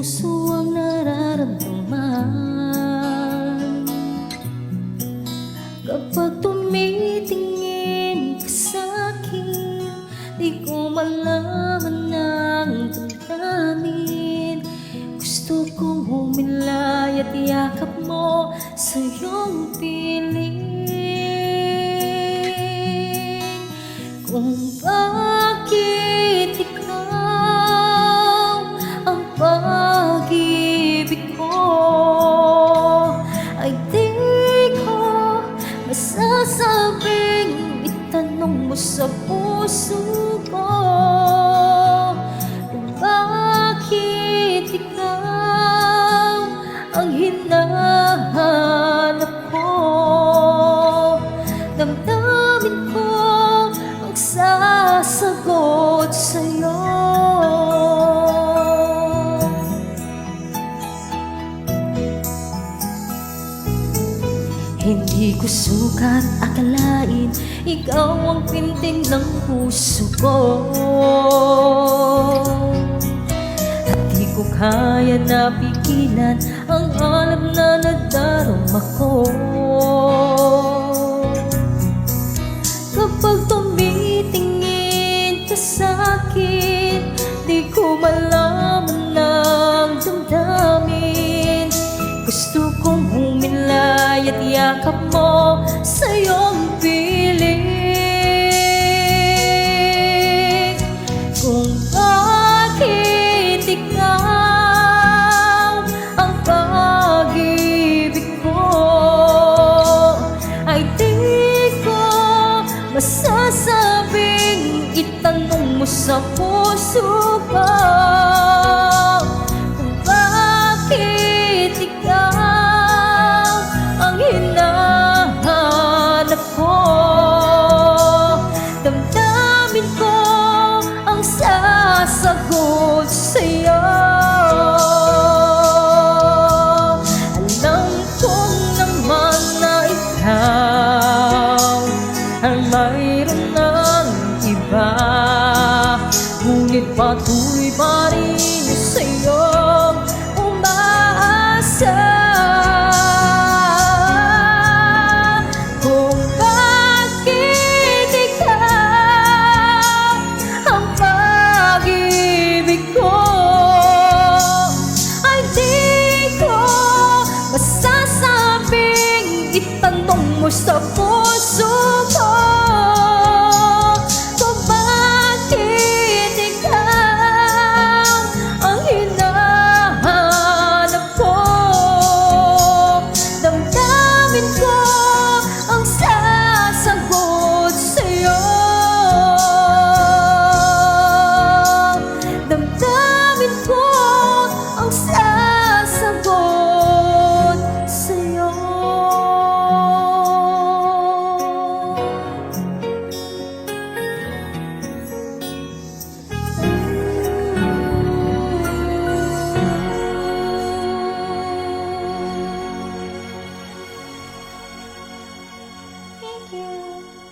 puso ang nararamdaman kapag tumitingin ka sa'kin. Di ko malaman ang damdamin. Gusto kong humilay at yakap mo sa iyong piling. Kung bakit ikaw ang pag-ibig ko, ay di ko masasabing itanong mo sa puso ko. Kung bakit ikaw ang hinahanap ko, damdamin ko ang sasagot sa'yo. Hindi ko sukat akalain ikaw ang pintig ng puso ko, at di ko kaya na pigilan ang alam na nadarama ko. Kapag tumitingin ka sa'kin, di ko malaman ang damdamin. Gusto kong humilay at yakap mo sa iyong piling. Kung bakit ikaw ang pag-ibig ko, ay di ko masasabing itanong mo sa puso ko. Kung bakit ikaw ang hinahanap ko, damdamin ko ang sasagot sa'yo. Alam kong naman na ikaw ang mayroon ng iba, ngunit patuloy pa rin sa'yo umaasa. Kung bakit ikaw ang pag-ibig ko, ay di ko masasabing itanong mo sa puso ko. Kung bakit ikaw ang hinahanap ko, damdamin ko ang sasagot sa'yo. Damdamin ko ang sasagot sa'yo. Thank you.